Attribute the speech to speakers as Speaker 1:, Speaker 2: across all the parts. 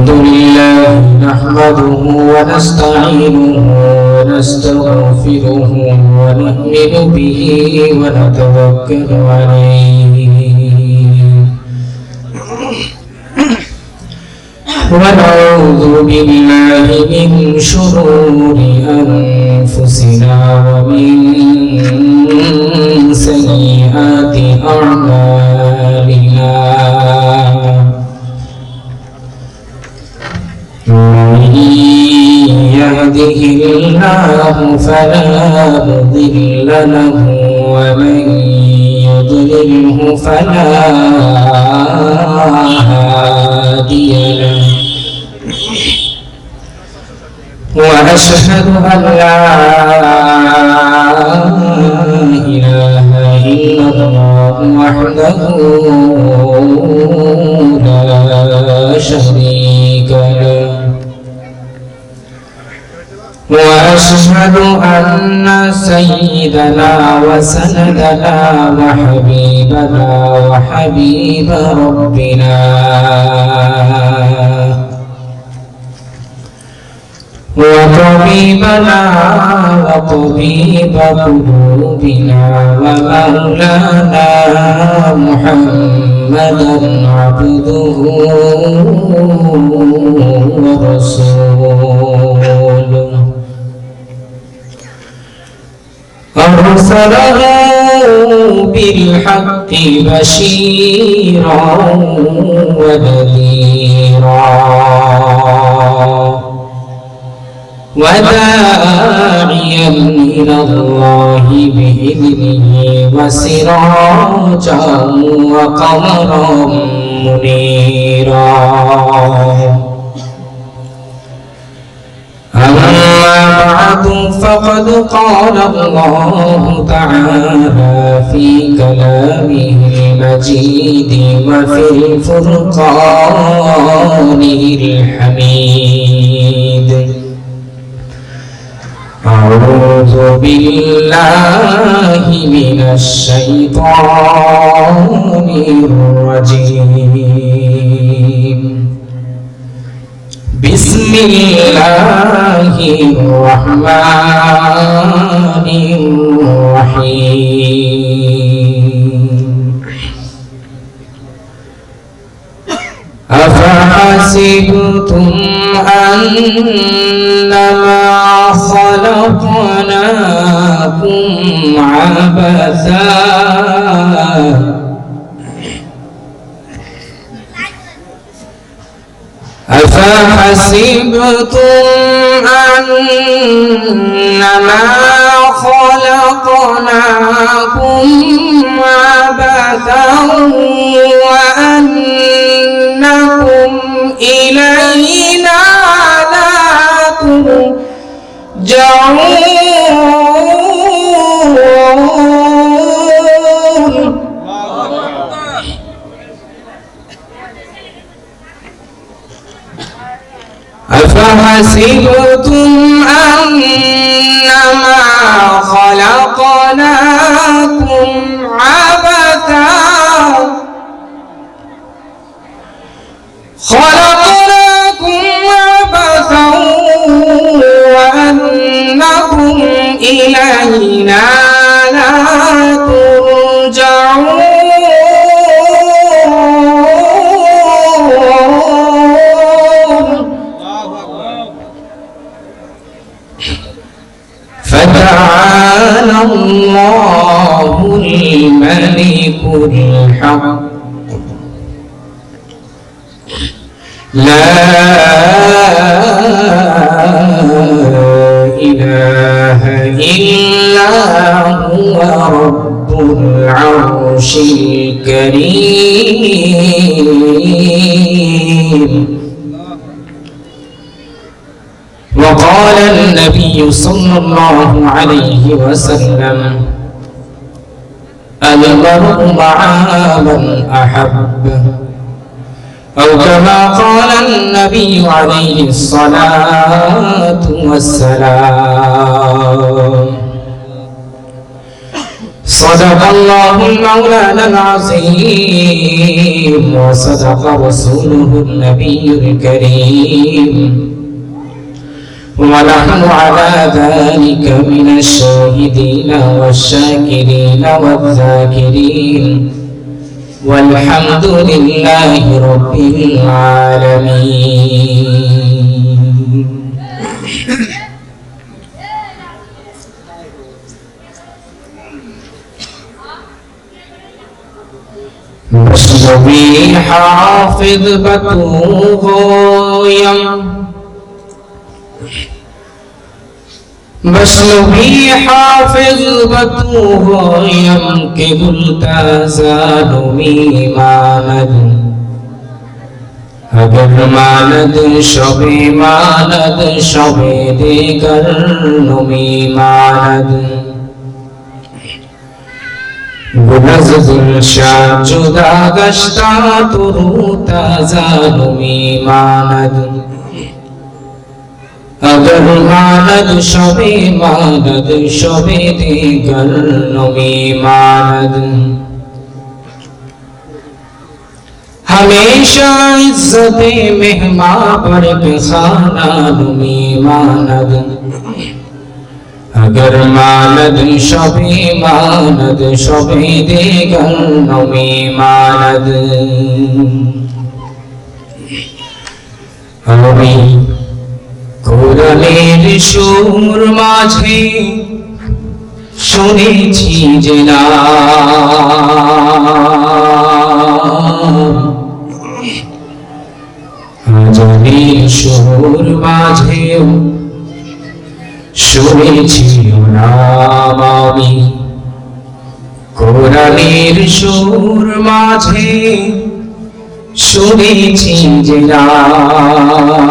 Speaker 1: الحمد لله نحمده ونستعينه ونستغفره ونؤمن به ونتوكل عليه ونعوذ بالله من شرور أنفسنا ومن سيئات أعمالنا من يهده الله فلا مضل له ومن يضلله فلا هادي له وأشهد أن لا إله إلا الله وحده لا شريك له وأشهد أن سيدنا وسندنا وحبيبنا وحبيب ربنا وطبيبنا وطبيب قلوبنا ومولانا محمدا عبده ورسوله أرسله بالحق بشيرا ونذيرا وداعيا إلى الله بإذنه وسراجا وقمرا منيرا أما بعد فقد قال الله تعالى في كلامه المجيد وفي الفرقان الحميد أعوذ بالله من الشيطان الرجيم بسم الله الرحمن الرحيم أفحسبتم أنما خلقناكم عبثا أفحسبتم أنما خلقناكم عبثا وأنكم إلينا لا ترجعون أفحسبتم أنما خلقناكم عبثا وأنكم إلينا لا ترجعون فتعالى الله الملك الحق لا إله إلا هو رب العرش الكريم وقال النبي صلى الله عليه وسلم المرء مع من أحب أو كما قال النبي عليه الصلاة والسلام صدق الله المولانا العظيم وصدق رسوله النبي الكريم ونحن على ذلك من الشاهدين والشاكرين والذاكرين والحمد لله رب العالمين مصطفی حافظ بتوغویم مصطفی حافظ بتوغویم که گلتازان میماند اگر ماند شب ماند شب دیگر نمیماند گنزل شد جدا گشتا تو رو تازه نمیماند اگر ماند شب ماند شب دیگر نمیماند ہمیشہ عزت مہمان پر خانہ نمیماند اگر ماند شب ماند شب دیگر نمیماند আমি কোরআনের সুর মাঝে শুনেছি যে না আজানের সুর মাঝেও শুনেছি নাম আমি কোরআনের সুর মাঝে শুনেছি যে নাম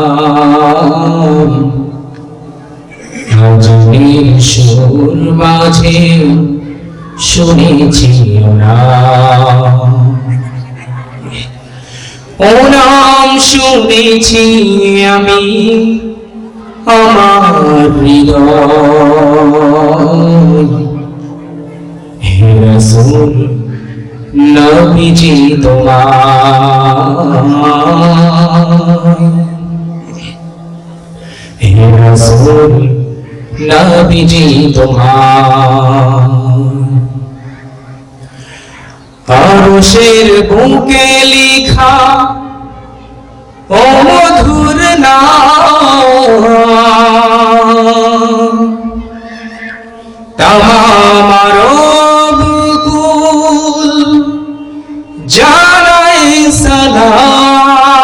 Speaker 1: আজানের সুর মাঝে শুনেছি নাম ও নাম শুনেছি আমি আমার হৃদয় হে রাসূল নবীজি তোমায় হে রাসূল নবীজি তোমায় আরশের বুকে লিখা ও মধুর নাম तमाम अरब कुल জানাই সালাম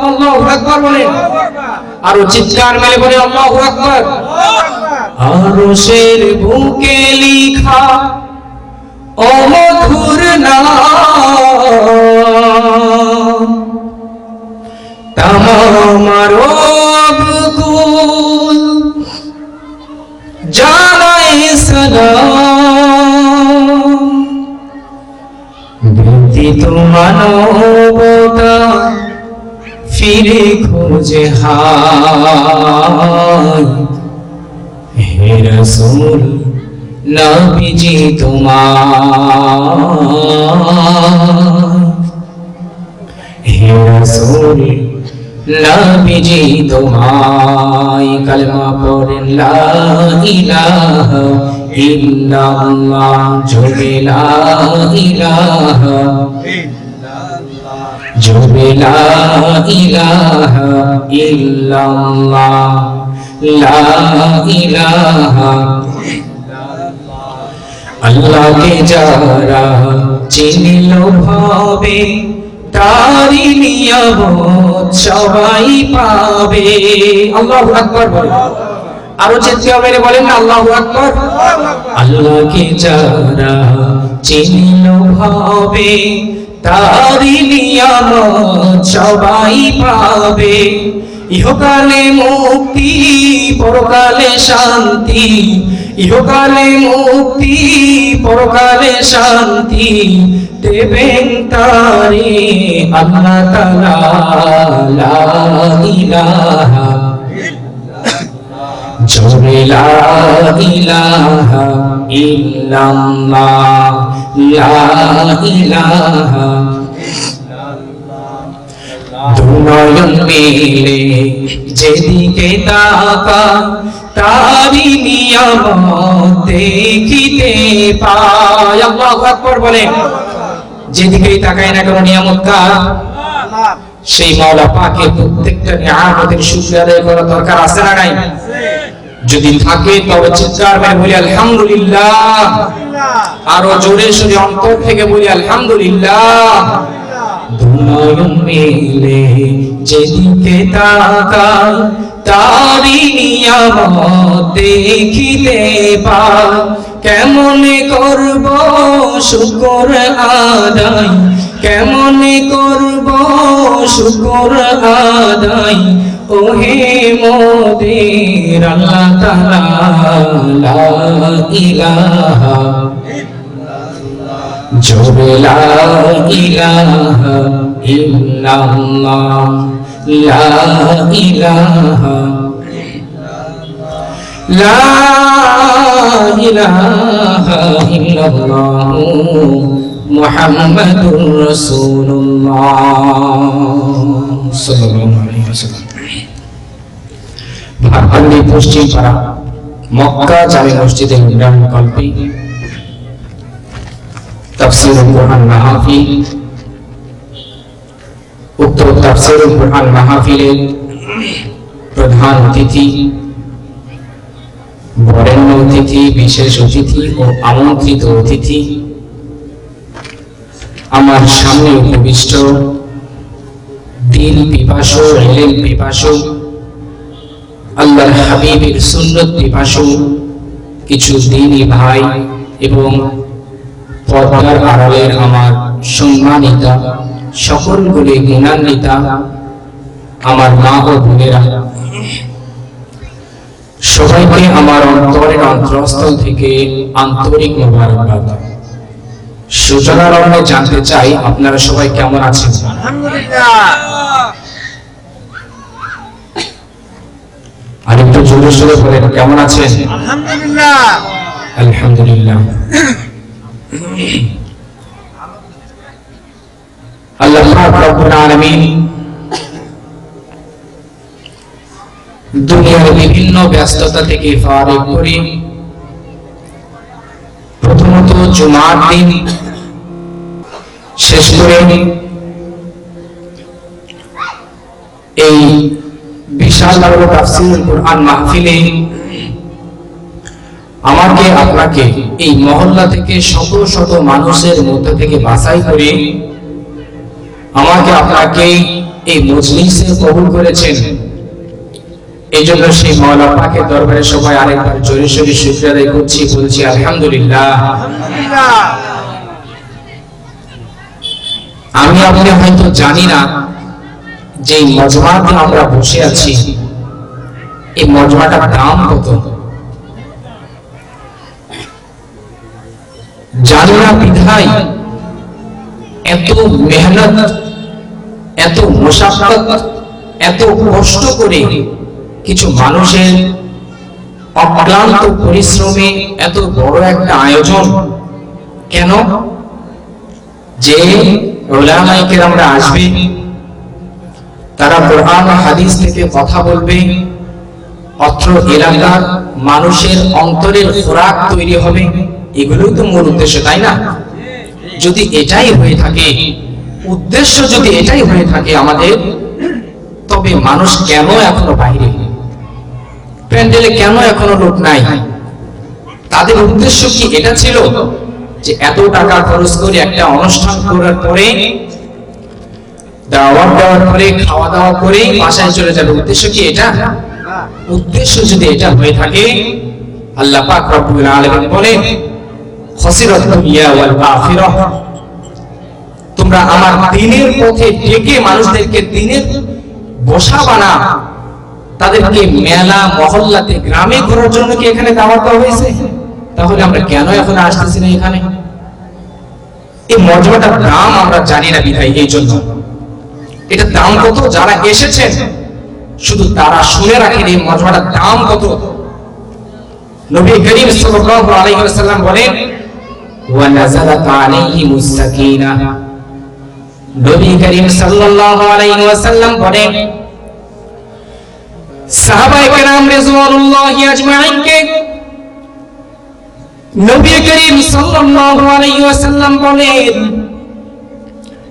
Speaker 1: আল্লাহু আকবার বলেন আর চিৎকার মেলে বলে আল্লাহু আকবার আরশের বুকে লিখা ও মধুর নাম तमाम अरब कुल জানাই সালাম ব্যতীত মানবতা ফিরে খোঁজে হায় হে রাসূল নবীজি তোমায় হে রাসূল নবীজি তোমায় কলমা পড়েন লা ইলাহা ইল্লাল্লাহ জোরে লা ইলাহা ইল্লাল্লাহ জোরে লা ইলাহা ইল্লাল্লাহ লা ইলাহা ইল্লাল্লাহ আল্লাহকে যারা চিনিল ভাবে তারি নিয়ামত সবাই পাবে আল্লাহু আকবার বলেন আরো চিৎকার মেরে বলেন না আল্লাহু আকবার আল্লাহকে যারা চিনিল ভাবে তারি নিয়ামত সবাই পাবে ইহকালে মুক্তি পরকালে শান্তি ইহকালে মুক্তি পরকালে শান্তি দেবেন তারে আল্লাহ তাআলা লা ইলাহা জোরে লা ইলাহা ইল্লাল্লাহ, লা ইলাহা দুনয়ন মিলে যেদিকে তাকাই তারি নিয়ামত দেখিতে পাই। আল্লাহু আকবার বলে। যেদিকেই তাকাই না কেন নিয়ামত কার? সেই মাওলা পাকের প্রত্যেকটা নিয়ামতের শুকরিয়া আদায় করা দরকার আছে না নাই? যদি থাকে তবে চিৎকার করে বলি আলহামদুলিল্লাহ, আরো জোরে সোরে অন্তর থেকে বলি আলহামদুলিল্লাহ। দুনয়ন মিলে যেদিকে তাকাই তারি নিয়ামত দেখিতে পাই। কেমনে করব শুকর আদায়, কেমনে করব শুকর আদায়, ওহে মোদের আল্লাহ তাআলা লা ইলাহা জোরে লা ইলাহা ইল্লাল্লাহ, লা ইলাহা লা ইলাহা ইল্লাল্লাহ মুহাম্মাদুর রাসূলুল্লাহ সাল্লাল্লাহু আলাইহি ওয়াসাল্লাম। ভাটপান্ডি পশ্চিম পাড়া মক্কা জামে মসজিদের নির্মাণ কল্পে তাফসীরুল কুরআন মাহফিল, উক্ত তাফসীরুল কুরআন মাহফিলের প্রধান অতিথি, বরেণ্য অতিথি, বিশেষ অতিথি ও আমন্ত্রিত অতিথি, আমার সামনে উপবিষ্ট দিন পিপাসু, ইলম পিপাসু, আল্লাহর হাবিবের সুন্নাত পিপাসু কিছু দ্বীনি ভাই এবং পর্দার আড়ালের আমার সম্মানিতা সকলগুলি গুণান্বিতা আমার মা ও বোনেরা, সবাইকে আমার অন্তরের অন্তরস্থল থেকে আন্তরিক মোবারকবাদ। সূচনার অঙ্গে জানতে চাই আপনারা সবাই কেমন আছেন?
Speaker 2: আলহামদুলিল্লাহ।
Speaker 1: আর একটু জোরে সোরে বলেন কেমন আছেন?
Speaker 2: আলহামদুলিল্লাহ।
Speaker 1: আলহামদুলিল্লাহ। আল্লাহ পাক রব্বুল আলামিন দুনিয়ার বিভিন্ন ব্যস্ততা থেকে ফারিগ করে প্রথমত জুমার দিন শেষ করে এই বিশাল বড় তাফসীরুল কুরআন মাহফিলে আমাকে আপনাকে এই মহল্লা থেকে শত শত মানুষের মধ্য থেকে বাছাই করে আমাকে আপনাকে এই মজলিসে কবুল করেছেন। এই জন্য সেই মাওলা পাকের দরবারে সবাই আরেকবার জোরে সোরে শুকরিয়া আদায় করছি, বলছি আলহামদুলিল্লাহ। আমি আপনি হয়তো জানি না যে মজমাতে আমরা বসে আছি এই মজমাটার দাম কত, জানি না বিধায় এত মেহনত, এত মুশাক্কাত, এত কষ্ট করে কিছু মানুষের অক্লান্ত পরিশ্রমে এত বড় একটা আয়োজন কেন? যে উলামায়ে কেরামরা আসবে, তারা কোরআন হাদিস থেকে কথা বলবে, অত্র এলাকার মানুষের অন্তরের খোরাক তৈরি হবে, এগুলোই তো মূল উদ্দেশ্য, তাই না? যদি এটাই হয়ে থাকে, উদ্দেশ্য যদি এটাই হয়ে থাকে আমাদের, তবে মানুষ কেন এখনো বাইরে, প্যান্ডেলে কেন এখনো লোক নাই? তাদের উদ্দেশ্য কি এটা ছিল যে এত টাকা খরচ করে একটা অনুষ্ঠান করার পরে দাওয়াত দেওয়ার পরে খাওয়া দাওয়া করে বাসায় চলে যাবে? উদ্দেশ্য কি এটা? উদ্দেশ্য যদি এটা হয়ে থাকে, আল্লাহ পাক রব্বুল আলামিন বলেন খাসিরাত দুনিয়া ওয়াল আখিরাহ, তোমরা আমার দ্বীনের পথে ডেকে মানুষদেরকে দ্বীনের বসা বানা, তাদেরকে মেলা মহল্লাতে গ্রামে ঘোরার জন্য কি এখানে দাওয়াত দেওয়া হয়েছে? তাহলে আমরা কেন এখন আসতেছি না এখানে? এই মর্যাদার দাম আমরা জানি না বিধায় এই জন্য। এটা দাম কত যারা এসেছেন শুধু তারা শুনে রাখেন এই মর্যাদার দাম কত। নবী করিম সাল্লাল্লাহু আলাইহি ওয়াসাল্লাম বলেন ওয়া নাযালাত আলাইহিমুস সাকিনাহ। নবী করিম সাল্লাল্লাহু আলাইহি ওয়াসাল্লাম বলেন সাহাবায়ে কেরাম রিজওয়ানুল্লাহি আজমাইনকে নবী করিম সাল্লাল্লাহু আলাইহি ওয়াসাল্লাম বলেন,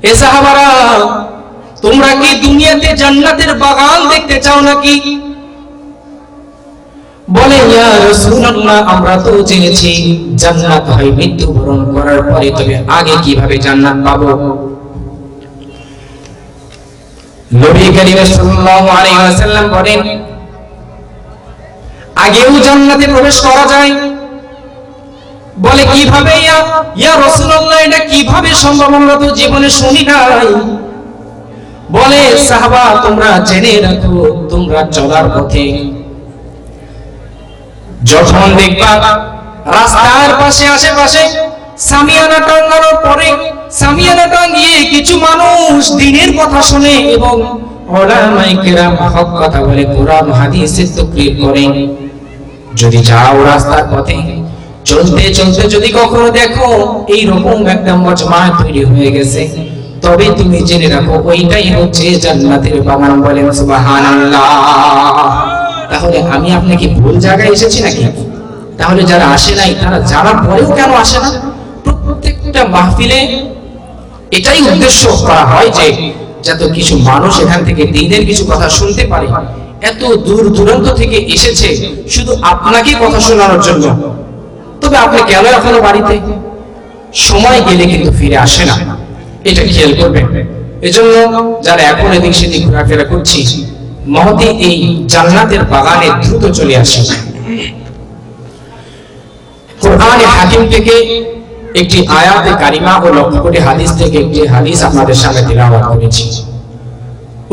Speaker 1: এ সাহাবারা, তোমরা কি দুনিয়াতে জান্নাতের বাগান দেখতে চাও নাকি? বলে, ইয়া রাসূলুল্লাহ, আমরা তো জেনেছি জান্নাত হয় মৃত্যুবরণ করার পরে, তবে আগে কিভাবে জান্নাত পাবো? নবী করিম সাল্লাল্লাহু আলাইহি ওয়াসাল্লাম বলেন, আগেও জান্নাতে প্রবেশ করা যায়। বলে, কিভাবে ইয়া রাসূলুল্লাহ, এটা কিভাবে সম্ভব? আমরা তো জীবনে শুনি নাই। বলে, সাহাবা, তোমরা জেনে রাখো, তোমরা চলার পথে যখন দেখবা রাস্তার পাশে আশেপাশে সামিয়ানা টাঙানোর পরে, সামিয়ানা টাঙিয়ে কিছু মানুষ দ্বীনের কথা শুনে এবং উলামায়ে কেরাম হক কথা বলে, কোরআন হাদিসের তাকরীর করে। যদি যাও রাস্তার পথে চলতে চলতে যদি কখনো দেখো এই রকম একটা মজমা তৈরি হয়ে গেছে, তবে তুমি জেনে রাখো ওইটাই হচ্ছে জান্নাতের বাগান। বলেন সুবহানাল্লাহ। তাহলে আমি আপনি কি ভুল জায়গায় এসেছি নাকি? তাহলে যারা আসে নাই তারা জানার পরেও কেন আসে না? প্রত্যেকটা মাহফিলে এটাই উদ্দেশ্য করা হয় যে যাতে কিছু মানুষ এখান থেকে দ্বীনের কিছু কথা শুনতে পারে। এত দূর দূরান্ত থেকে এসেছে শুধু আপনাকে কথা শোনানোর জন্য, তবে আপনি কেন এখনো বাড়িতে? সময় গেলে কিন্তু ফিরে আসে না, এটা খেয়াল করবেন। এজন্য যারা এখন এদিক সেদিক ঘোরাফেরা করছি, মহতি এই জান্নাতের বাগানে দ্রুত চলে আসে। কোরআনে হাকিম থেকে একটি আয়াতে কারিমা ও লক্ষ কোটি হাদিস থেকে একটি হাদিস আপনাদের সামনে তিলাওয়াত করেছি।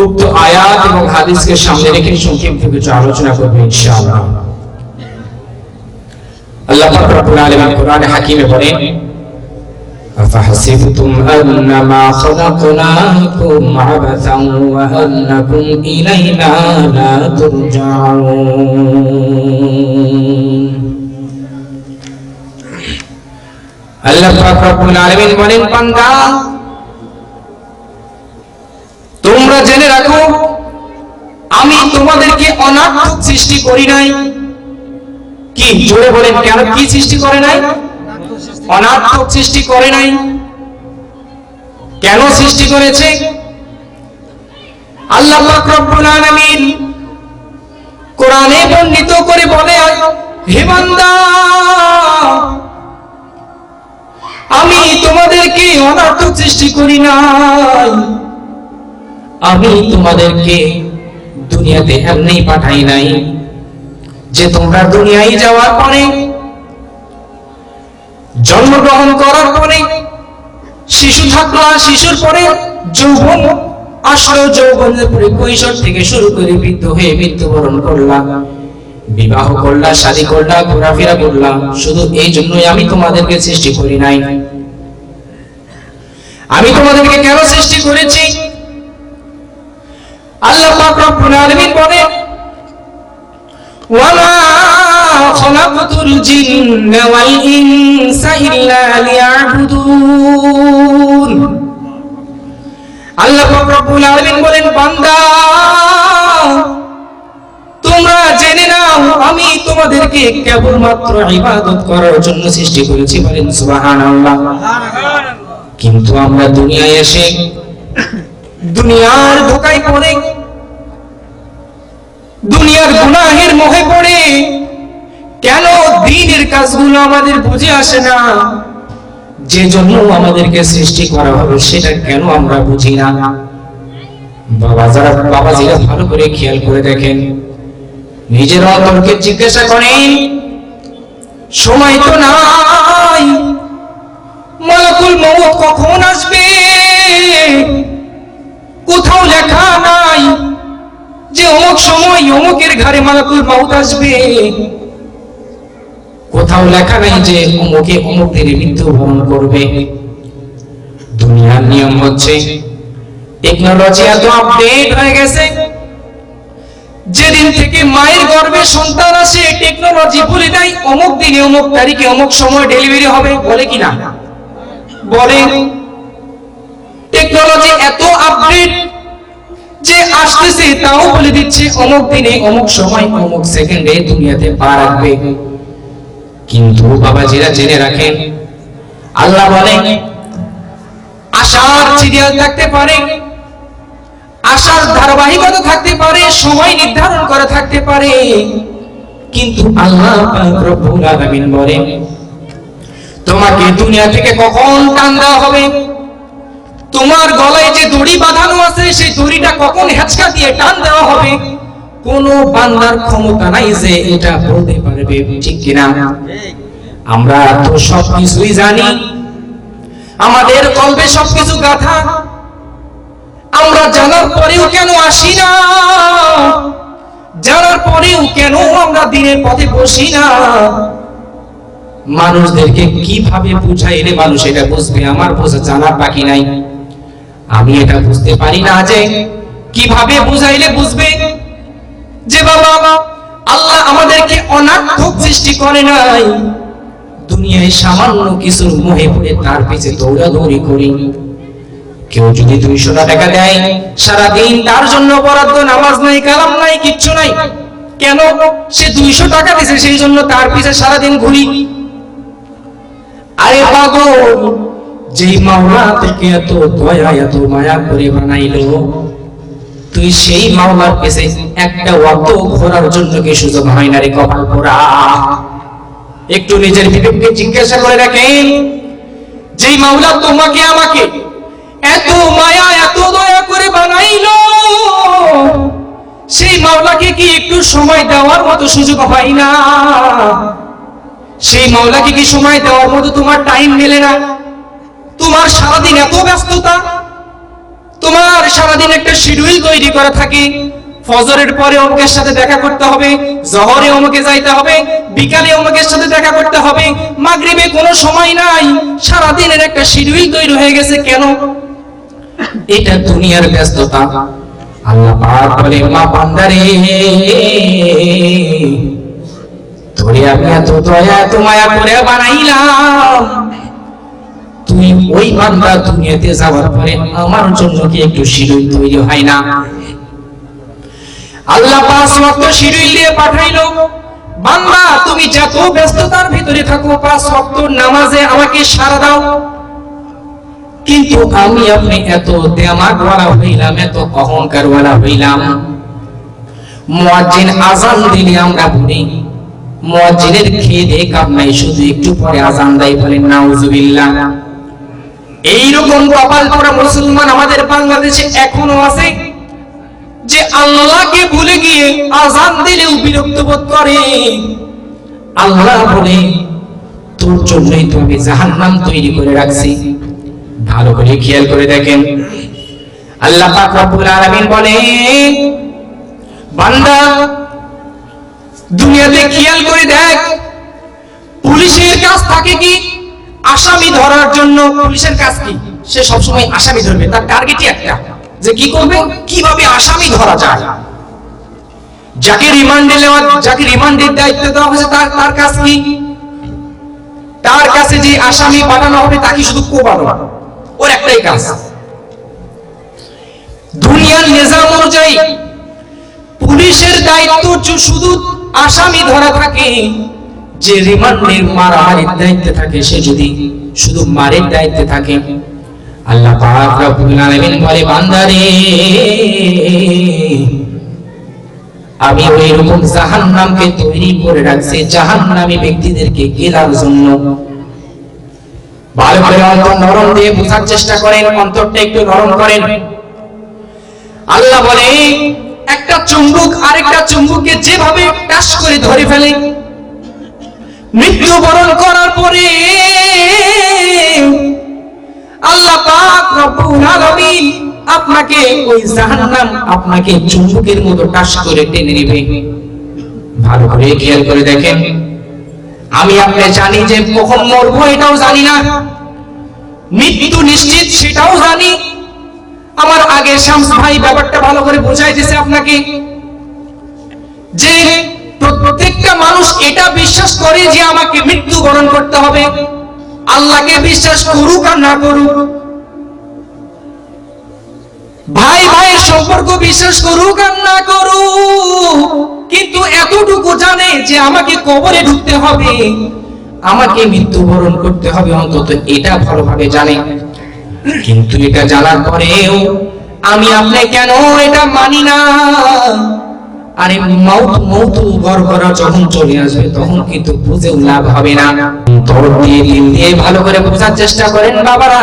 Speaker 1: উক্ত আয়াত এবং হাদিসকে সামনে রেখে সংক্ষিপ্ত কিছু আলোচনা করব ইনশাআল্লাহ। আল্লাহ পাক রব্বুল আলামিন কোরআনে হাকিমে বলেন, আফাহাসিবতুম আন্নামা খালাকনাকুম আবাসান ওয়া আন্নাকুম ইলাইনা লা তুরজাউন। আল্লাহ পাক রব্বুল আলামিন বলেন, বান্দা, তোমরা জেনে রাখো আমি তোমাদেরকে অনার্থক সৃষ্টি করি নাই। কি জোরে বলেন, কেন কি সৃষ্টি করে নাই? অনার্থক সৃষ্টি করে নাই। কেন সৃষ্টি করেছে? আল্লাহ পাক রব্বুল আলামিন কোরআনে বর্ণিত করে বলে, হে বান্দা, আমি তোমাদেরকে অনার্থক সৃষ্টি করি নাই। আমি তোমাদেরকে দুনিয়াতে এমনি পাঠাই নাই যে তোমরা দুনিয়ায় যাওয়ার পরে, জন্মগ্রহণ করার পরে, শিশু থাকলা, শিশুর পরে যৌবন আসলো, যৌবনের পরে কৈশোর থেকে শুরু করে বৃদ্ধ হয়ে মৃত্যুবরণ করলা, বিবাহ করলা, শাদী করলা, ঘোরাফেরা করলা। শুধু এই জন্যই আমি তোমাদেরকে সৃষ্টি করি নাই। আমি তোমাদেরকে কেন সৃষ্টি করেছি? আল্লাহ পাক রব্বুল আলামিন বলেন, ওয়ামা খালাকতুল জিন্না ওয়াল ইনসা ইল্লা লিয়াবুদুন। আল্লাহ পাক রব্বুল আলামিন বলেন, বান্দা, তোমরা জেনে নাও আমি তোমাদেরকে কেবলমাত্র ইবাদত করার জন্য সৃষ্টি করেছি। বলেন সুবহানাল্লাহ। কিন্তু আমরা দুনিয়ায় এসে দুনিয়ার ধোঁকায় পড়ে, দুনিয়ার গুনাহের মোহে পড়ে কেন দ্বীনের কাজগুলো আমাদের বুঝে আসে না? যে জন্য আমাদেরকে সৃষ্টি করা হলো সেটা কেন আমরা বুঝি না? বাবাজিরা ভালো করে খেয়াল করে দেখেন, নিজের অন্তরকে জিজ্ঞাসা করেন, সময় তো নাই, মালাকুল মউত কখন আসবে? কোথাও লেখা নাই যে অমুক সময় অমুকের ঘরে মালাকুল মউত আসবে। কোথাও লেখা নাই যে অমুকে অমুক দিনে মৃত্যুবরণ করবে। দুনিয়ার নিয়ম হচ্ছে টেকনোলজি এত আপডেট হয়ে গেছে, যেদিন থেকে মায়ের গর্ভে সন্তান আসে টেকনোলজি বলে দেয় অমুক দিনে অমুক তারিখে অমুক সময় ডেলিভারি হবে, বলে কি না বলে? টেকনোলজি এত আপডেট যে আসতেছে তাও বলে দিচ্ছে অমুক দিনে অমুক সময় অমুক সেকেন্ডে দুনিয়াতে পা রাখবে। কিন্তু বাবাজিরা জেনে রাখেন, আল্লাহ বলেন আশার সিরিয়াল থাকতে পারে, আশার ধারাবাহিকতা থাকতে পারে, সময় নির্ধারণ করা থাকতে পারে, কিন্তু আল্লাহ পাক রব্বুল আলামিন বলেন তোমাকে দুনিয়া থেকে কখন টান দেওয়া হবে, তোমার গলায় যে দড়ি বাঁধানো আছে সেই দড়িটা কখন হেঁচকা দিয়ে টান দেওয়া হবে, কোন বান্দার ক্ষমতা নাই যে এটা বলতে পারবে, ঠিক কিনা? আমরা তো সবকিছুই জানি, আমাদের কলবে সবকিছু গাথা, আমরা জানার পরেও কেন আসি না, জানার পরেও কেন আমরা দিনের পথে বসি না? মানুষদেরকে কিভাবে বুঝাইলে মানুষ এটা বুঝবে? আমার বোঝা জানার বাকি নাই, আমি এটা বুঝতে পারি না যে কিভাবে বুঝাইলে বুঝবে যে বাবা আল্লাহ আমাদেরকে অনার্থক সৃষ্টি করে নাই, দুনিয়ায় সামান্য কিছু মোহে পড়ে তার পিছে দৌড়াদৌড়ি করি। কেউ যদি 200 টাকা দেয়, সারাদিন তার জন্য বরাদ্দ, নামাজ নাই, কালাম নাই, কিচ্ছু নাই, কেন? সে 200 টাকা দিয়েছে সেই জন্য তার পিছে সারাদিন ঘুরি। আরে পাগল, যেই মাওলা থেকে এত দয়া এত মায়া করে বানাইলো, তুই সেই মাওলার পিছে একটা ওয়াক্ত ঘোরার জন্য কি সুযোগ হয় না রে কপাল পোড়া? একটু নিজের বিবেককে জিজ্ঞাসা করে রাখেন, যেই মাওলা তোমাকে আমাকে এত মায়া এত দয়া করে বানাইলো, সেই মাওলাকে কি একটু সময় দেওয়ার মতো সুযোগ হয় না? সেই মাওলাকে কি সময় দেওয়ার মতো তোমার টাইম মেলে না? তোমার সারাদিন এত ব্যস্ততা, তোমার সারাদিন একটা শিডিউল তৈরি করা থাকে, ফজরের পরে অমুকের সাথে দেখা করতে হবে, জোহরে অমুকে যাইতে হবে, বিকালে অমুকের সাথে দেখা করতে হবে, মাগরিবে কোনো সময় নাই, সারাদিনের একটা শিডিউল তৈরি হয়ে গেছে। কেন? এটা দুনিয়ার ব্যস্ততা। আল্লাহ পাক বলে মা বান্দারে, তোরে আমি এত দয়া এত মায়া করে বানাইলাম, তুই ওই বান্দা দুনিয়াতে যাওয়ার পরে আমার জন্য কি একটু শিডিউল তৈরি হয় না? আল্লাহ 5 ওয়াক্ত শিডিউল দিয়ে পাঠাইলো, বান্দা তুমি যত ব্যস্ততার ভিতরে থাকো 5 ওয়াক্ত নামাজে আমাকে সাড়া দাও। কিন্তু আমি আপনি এত দেমাগওয়ালা হইলাম, এত অহংকারওয়ালা হইলাম, মুয়াজ্জিন আযান দিলে আমরা বলি মুয়াজ্জিনের খেয়ে দিয়ে কাম নাই, শুধু একটু পরে আযান দেয় বলেন নাউজুবিল্লাহ। এইরকম কপাল পোড়া মুসলমান আমাদের বাংলাদেশে এখনো আছে, যে আল্লাহকে ভুলে গিয়ে আযান দিলেও বিরক্ত বোধ করে। আল্লাহ বলে তোর জন্যই তো আমি জাহান্নাম তৈরি করে রাখছি। ভালো করে খেয়াল করে দেখেন, আল্লাহ পাক রব্বুল আলামিন বলে বান্দা দুনিয়াতে খেয়াল করে দেখ, পুলিশের কাজ থাকে কি? আসামি ধরার জন্য। পুলিশের কাজ কি? সে সবসময় আসামি ধরবে, তার টার্গেটই একটা, যে কি করবে, কিভাবে আসামি ধরা যায়। যাকে রিমান্ডের দায়িত্ব দেওয়া হয়েছে তার কাজ কি? তার কাছে যে আসামি পাঠানো হবে তাকে শুধু কোবানো, ওর একটাই কাজ। দুনিয়ার নিজাম অনুযায়ী পুলিশের দায়িত্ব শুধু আসামি ধরা থাকে, যে রিমান্ডের মারামারির দায়িত্বে থাকে সে যদি শুধু মারের দায়িত্বে থাকে। আল্লাহ পাক রব্বুল আলামিন বলে বান্দারে, আমি ওইরকম জাহান্নামকে তৈরি করে রাখছি জাহান্নামী ব্যক্তিদেরকে গেলার জন্য। ভালো করে অন্তর নরম দিয়ে বোঝার চেষ্টা করেন, অন্তরটা একটু নরম করেন। আল্লাহ বলে একটা চুম্বক আরেকটা চুম্বককে যেভাবে টাচ করে ধরে ফেলে, মৃত্যুবরণ করার পরে আল্লাহ পাক রব্বুল আলামিন আপনাকে ওই জাহান্নাম আপনাকে চুম্বকের মতো টাচ করে টেনে নেবে। ভালো করে খেয়াল করে দেখেন, আমি আপনি জানি যে কখন মরবো এটাও জানি না, মৃত্যু নিশ্চিত সেটাও জানি। আমার আগে শামস ভাই ব্যাপারটা ভালো করে বোঝাই দিয়েছে আপনাকে। যে প্রত্যেকটা মানুষ এটা বিশ্বাস করে যে আমাকে মৃত্যুবরণ করতে হবে, আল্লাহকে বিশ্বাস করুক আর না করুক, ভাই ভাইয়ের সম্পর্ক বিশ্বাস করুক আর না করুক, কিন্তু এতটুকু জানে যে আমাকে কবরে ঢুকতে হবে, আমাকে মৃত্যুবরণ করতে হবে, অন্তত এটা ভালোভাবে জানে। কিন্তু এটা জানার পরেও আমি আপনি কেন এটা মানি না? আরে মৌত গড়গড়া যখন চলে আসবে তখন কিন্তু বুঝেও লাভ হবে না। তোর দিয়ে দিন দিয়ে ভালো করে বোঝার চেষ্টা করেন বাবারা,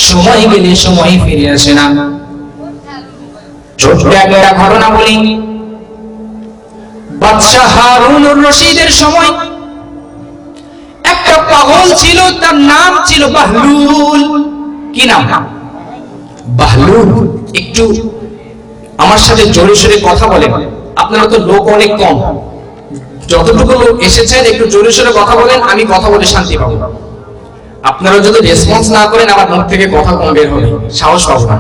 Speaker 1: সময় গেলে সময় ফিরে আসে না। ছোট্ট একটা ঘটনা বলি। বাদশাহ হারুনুর রশিদের সময় একটা পাগল ছিল, তার নাম ছিল বাহলুল। কি নাম? বাহলুল। একটু আমার সাথে জোরে সোরে কথা বলেন, আপনারা তো লোক অনেক কম, যতটুকু লোক এসেছেন একটু জোরে সোরে কথা বলেন, আমি কথা বলে শান্তি পাবো। আপনারা যদি রেসপন্স না করেন আমার মুখ থেকে কথা কম বের হবে, সাহস পাবো না।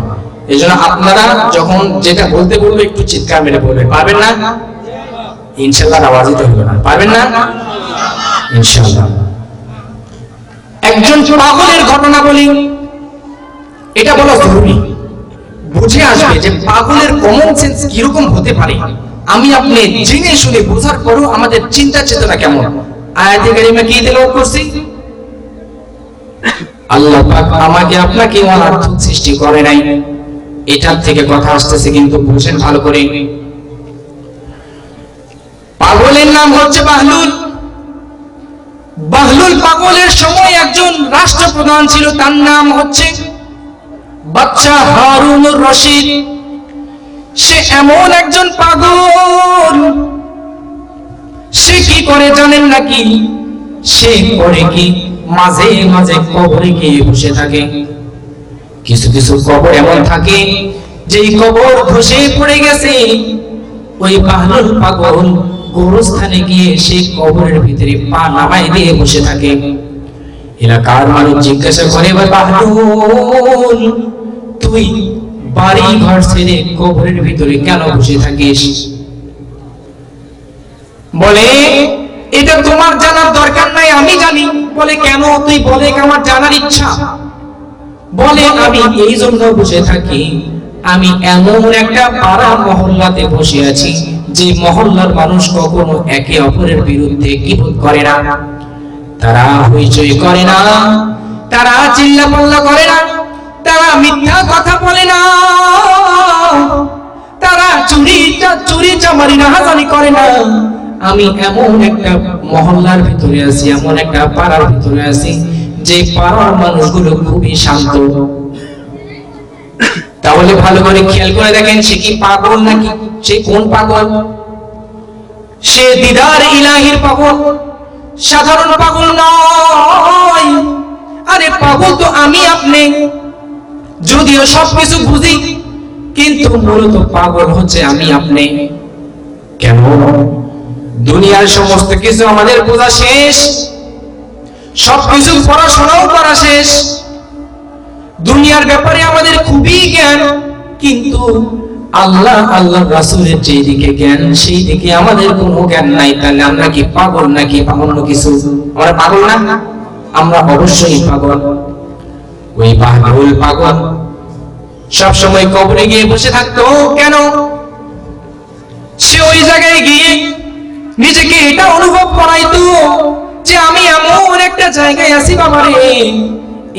Speaker 1: এই জন্য আপনারা যখন যেটা বলতে বলবো একটু চিৎকার মেরে বলবেন। পারবেন না? ইনশাল্লাহ আওয়াজ দিতে হবে না। পারবেন না? ইনশাল্লাহ। একজন পাগলের ঘটনা বলি, এটা বলা জরুরি, বুঝে আসবে যে পাগলের কমন সেন্স কিরকম হতে পারে। আমি আপনি জেনে শুনে বোঝার পরও আমাদের চিন্তা চেতনা কেমন। আয়াতে কারিমা কি তেলাওয়াত করছি? আল্লাহ পাক আমাকে আপনাকে অনার্থক সৃষ্টি করে নাই, এটার থেকে কথা আসতেছে, কিন্তু বুঝেন ভালো করে। পাগলের নাম হচ্ছে বাহলুল। বাহলুল পাগলের সময় একজন রাষ্ট্রপ্রধান ছিল, তার নাম হচ্ছে বাদশাহ হারুনুর রশিদ। সে এমন একজন পাগল, সে কি করে জানেন নাকি? সে করে কি, মাঝে মাঝে কবরে গিয়ে বসে থাকে। কিছু কিছু কবর এমন থাকে যেই কবর ধসে পড়ে গেছে, ওই বাহলুল পাগল গোরস্থানে গিয়ে সেই কবরের ভিতরে পা নামাই দিয়ে বসে থাকে। এলাকার মানুষ জিজ্ঞাসা করে, বাহলুল তুই বাড়ি ঘর ছেড়ে কবরের ভিতরে কেন বসে থাকিস? বলে এটা তোমার জানার দরকার নাই, আমি জানি। বলে কেন? তুই বলে আমার জানার ইচ্ছা। বলে আমি এই জন্য বসে থাকি, আমি এমন একটা পাড়া মহল্লাতে বসে আছি যে মহল্লার মানুষ কখনো একে অপরের বিরুদ্ধে কিবত করে না, তারা হইচই করে না, তারা চিল্লাপাল্লা করে না, তারা মিথ্যা কথা বলে না, তারা চুরি চামারি নাহাজানি করে না। আমি এমন একটা মহল্লার ভিতরে আছি, এমন একটা পাড়ার ভিতরে আছি যে পাড়ার মানুষগুলো খুবই শান্ত। তাহলে ভালো করে খেয়াল করে দেখেন, সে কি পাগল নাকি? সে কোন পাগল? সে দিদার ইলাহির পাগল, সাধারণ পাগল নয়। আরে পাগল তো আমি আপনি, যদিও সবকিছু বুঝি, কিন্তু মূলত পাগল হচ্ছে আমি আপনি। কেন? দুনিয়ার সমস্ত কিছু আমাদের বোঝা শেষ, সবকিছু পড়াশোনাও করা শেষ, দুনিয়ার ব্যাপারে আমাদের খুবই জ্ঞান, কিন্তু আল্লাহ আল্লাহ রাসূলের যে দিকে জ্ঞান সেই দিকে আমাদের কোনো জ্ঞান নাই। তাহলে আমরা কি পাগল নাকি অন্য কিছু? আমরা পাগল না? আমরা অবশ্যই পাগল। ওই পাগল পাগল সব সময় কবরে গিয়ে বসে থাকতো। কেন? সে ওই জায়গায় গিয়ে নিজেকে এটা অনুভব করাইতো যে আমি এমন একটা জায়গায় আছি বাবারে,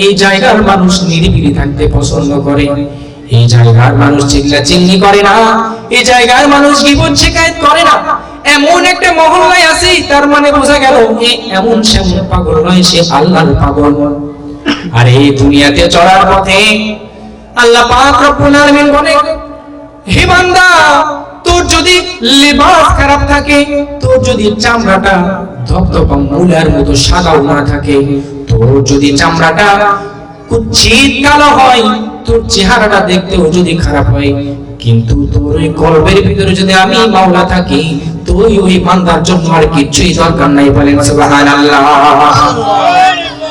Speaker 1: এই জায়গার মানুষ নিরিবিলি থাকতে পছন্দ করে, এই জায়গার মানুষ চিল্লাচিল্লি করে না, এই জায়গার মানুষ গীবত শিকায়ত করে না। এমন একটা মহল্লায় আছি, তার মানে বোঝা গেল এমন সেমন পাগল নয়, সে আল্লাহর পাগল। আর এই দুনিয়াতে চলার পথে আল্লাহ পাক রব্বুল আলামিন বলে, হে বান্দা তোর যদি লিবাস খারাপ থাকে, তোর যদি চামড়াটা ধবধবা মূলার মতো সাদাও না থাকে, তোর যদি চামড়াটা কুচ্ছিত কালো হয়, তোর চেহারাটা দেখতেও যদি খারাপ হয়, কিন্তু তোর ওই কলবের ভিতরে যদি আমি মাওলা থাকি, তুই ওই বান্দার জন্য আর কিছুই দরকার নাই। বলেন সুবহানাল্লাহ।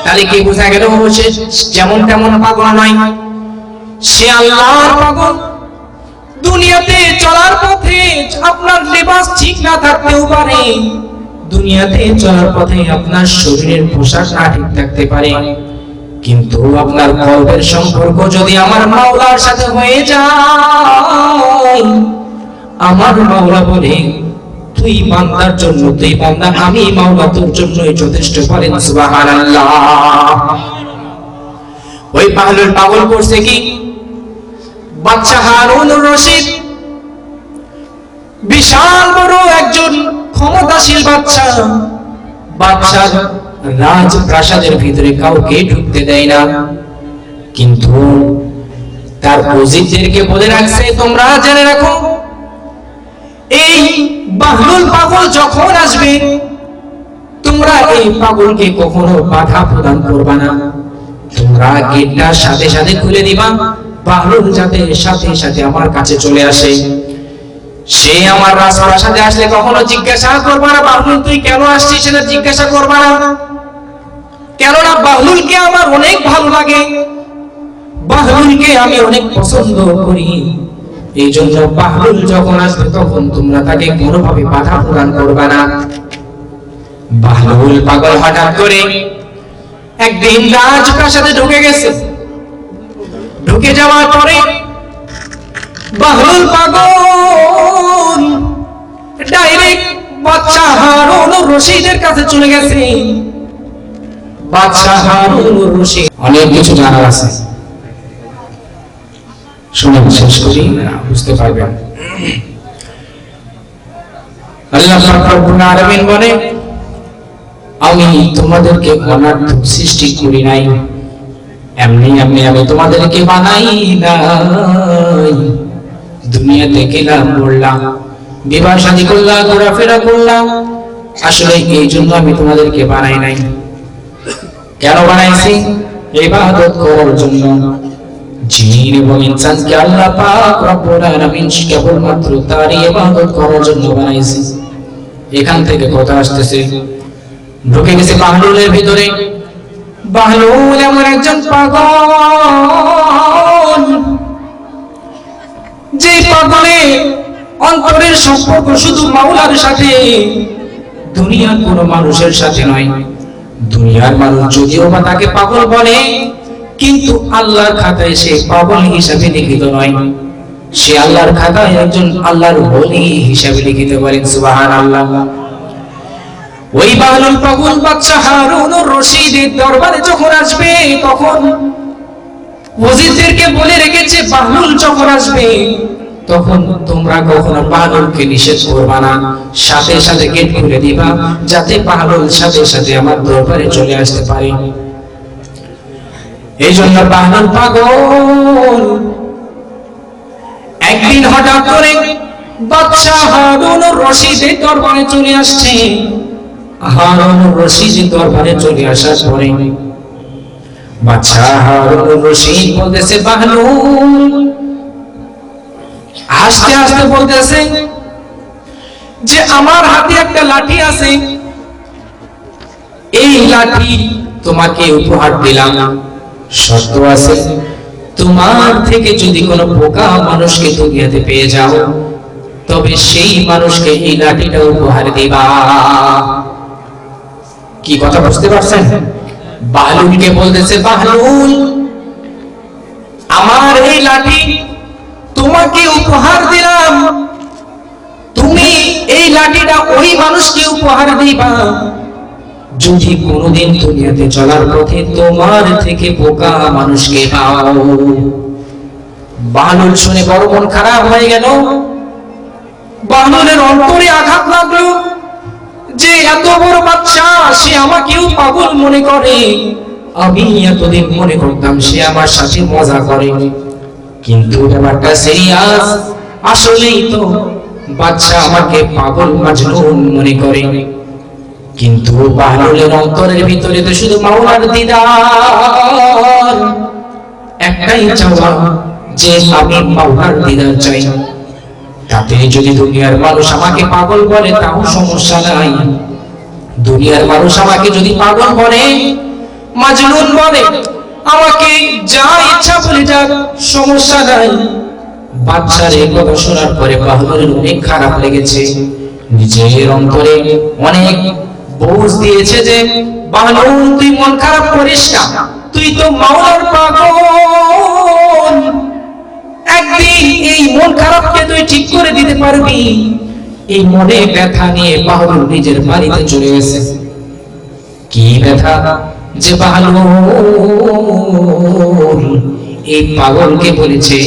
Speaker 1: তাহলে কি বোঝা গেল? সে যেমন তেমন পাগল নয়, সে আল্লাহর পাগল। দুনিয়াতে চলার পথে আপনার লেবাস ঠিক না থাকতেও পারে, দুনিয়াতে চলার পথে আপনার শরীরের পোশাক না ঠিক থাকতে পারে, কিন্তু আপনার কলবের সম্পর্ক যদি আমার মাওলার সাথে হয়ে যায়, আমার মাওলা বলে তুই বান্দার জন্য, তুই বান্দা, আমি মাওলা তোর জন্যই যথেষ্ট। বলেন সুবহানাল্লাহ। ওই বাহলুল পাগল করছে কি, বাদশা হারুনুর রশিদ বিশাল বড় একজন ক্ষমতাশীল বাদশা, বাদশার রাজপ্রাসাদের ভিতরে কাউকে ঢুকতে দেয় না, কিন্তু তার ওজিরদেরকে বলে রাখছে, তোমরা জেনে রাখো এই বাহলুল পাগল যখন আসবে তোমরা এই পাগলকে কখনো বাধা প্রদান করবে না, তোমরা গেটটা সাথে সাথে খুলে দিবা, বাহলুল যাতে সাথে সাথে আমার কাছে চলে আসে। সে আমার রাজপ্রাসাদে আসলে কখনো জিজ্ঞাসা করবা না বাহলুল তুই কেন আসছিস, সেটা জিজ্ঞাসা করবা না, কেননা বাহলুলকে আমার অনেক ভালো লাগে, বাহলুলকে আমি অনেক পছন্দ করি, এই জন্য বাহলুল যখন আসবে তখন তোমরা তাকে কোনোভাবে বাধা প্রদান করবে না। বাহলুল পাগল হঠাৎ করে একদিন রাজপ্রাসাদে ঢুকে গেছে। ঢুকে যাওয়ার পরে বাহলুল পাগল ডাইরেক্ট বাদশা হারুনুর রশিদের কাছে চলে গেছে। বাদশা হারুনুর রশিদ অনেক কিছু জানার আছে, শুনে শেষ করি, বুঝতে পারবেন। আল্লাহ পাক রব্বুল আলামিন বলে, আমি তোমাদেরকে অনার্থক সৃষ্টি করি নাই, এমনি এমনি আমি তোমাদেরকে বানাই নাই। দুনিয়াতে গেলাম, বললাম, বিবাহ শাদী করলাম, ঘোরাফেরা করলাম, আসলে এই জন্য আমি তোমাদেরকে বানাই নাই। কেন বানাইছি? ইবাদত করার জন্য। জিন এবং ইনসানকে আল্লাহ পাক রব্বুল আলামিন কেবলমাত্র তারই ইবাদত করার জন্য বানাইছে। এখান থেকে কথা আসতেছে, ঢুকে গেছে বাহলুলের ভিতরে। বাহলুল এমন একজন পাগল, যে পাগলের অন্তরের সম্পর্ক শুধু মাওলার সাথে, দুনিয়ার কোনো মানুষের সাথে নয়। দুনিয়ার মানুষ যদিও বা তাকে পাগল বলে, কিন্তু আল্লাহর খাতায় সে পাগল হিসাবে লিখিত নয়, সে আল্লাহর খাতায় একজন আল্লাহর ওলি হিসাবে লিখিত। বলেন সুবহানাল্লাহ। ওই বাহলুল পাগল বাদশা হারুনুর রশিদের দরবারে যখন আসবে, তখন ওজিরদেরকে বলে রেখেছে বাহলুল যখন আসবে তখন তোমরা কখনো বাহলুলকে নিষেধ করবা না, সাথে সাথে গেট খুলে দিবা, যাতে বাহলুল সাথে সাথে আমার দরবারে চলে আসতে পারে। এই জন্য বাহলুল পাগল একদিন হঠাৎ করে বাদশা হারুনুর রশিদের দরবারে চলে আসছে। হারুনুর রশিদের দরবারে চলে আসার পরে বাদশা হারুনুর রশিদ বলতেছে, বাহলুল হাসতে হাসতে বলতেছে যে আমার হাতে একটা লাঠি আছে, এই লাঠি তোমাকে উপহার দিলাম, শর্ত আছে তোমার থেকে যদি কোনো বোকা মানুষকে দুনিয়াতে পেয়ে যাও, তবে সেই মানুষকে এই লাঠিটা উপহার দিবা। কি কথা বুঝতে পারছেন? বাহলুলকে বলতেছে, বাহলুল আমার এই লাঠি তোমাকে উপহার দিলাম, তুমি এই লাঠিটা ওই মানুষকে উপহার দিবা যদি কোনোদিন দুনিয়াতে চলার পথে তোমার থেকে বোকা মানুষকে পাও। বাহলুল শুনে বড় মন খারাপ হয়ে গেল। বাহলুলের অন্তরে আঘাত লাগলো যে এত বড় বাদশা, সে আমাকেও পাগল মনে করে। আমি এতদিন মনে করতাম সে আমার সাথে মজা করে, কিন্তু ব্যাপারটা সিরিয়াস। আসলেই তো বাদশা আমাকে পাগল মাজনুন মনে করে, কিন্তু বাহলুলের অন্তরের ভিতরে তো শুধু মাওলার দিদার, একটাই চাওয়া যে আমি মাওলার দিদার চাই। তাতে যদি দুনিয়ার মানুষ আমাকে পাগল বলে তাও সমস্যা নাই, দুনিয়ার মানুষ আমাকে যদি পাগল বলে, মাজনুন বলে, আমাকে যা ইচ্ছা বলে যাক, সমস্যা নাই। বাদশার এই কথা শোনার পরে বাহলুলের অনেক খারাপ লেগেছে, নিজের অন্তরে অনেক বোঝ দিয়েছে যে বাহলুল তুই মন খারাপ করিস না, তুই তো মাওলার পাগল, একদিন এই মন খারাপকে তুই ঠিক করে দিতে পারবি। এই মনে ব্যথা নিয়ে বাহলুল নিজের বাড়িতে চলে গেছে। কি ব্যথা যে বাহলুল এই পাগলকে বলেছে,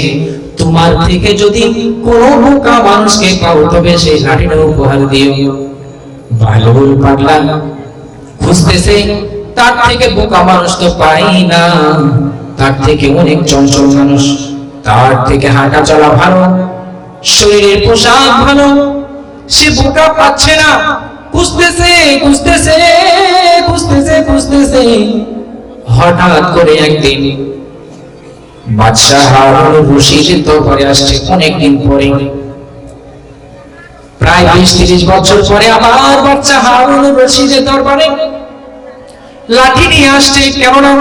Speaker 1: তোমার থেকে যদি কোনো বোকা মানুষকে পাও তবে সেই লাঠিটা উপহার দিও। বাহলুল পাগলা খুঁজতেছে, তার থেকে বোকা মানুষ তো পাই না, তার থেকে অনেক চঞ্চল মানুষ, তার থেকে হাঁটা চলা ভালো, শরীরের পোশাক ভালো, সে বোকা পাচ্ছে না। খুঁজতেছে খুঁজতেছে খুঁজতেছে খুঁজতেছে, হঠাৎ করে একদিন বাদশা হারুন রশিদের দরবারে আসছে। অনেকদিন পরে, প্রায় 20-30 বছর পরে আবার বাদশা হারুন রশিদের দরবারে লাঠি নিয়ে আসছে। কেননা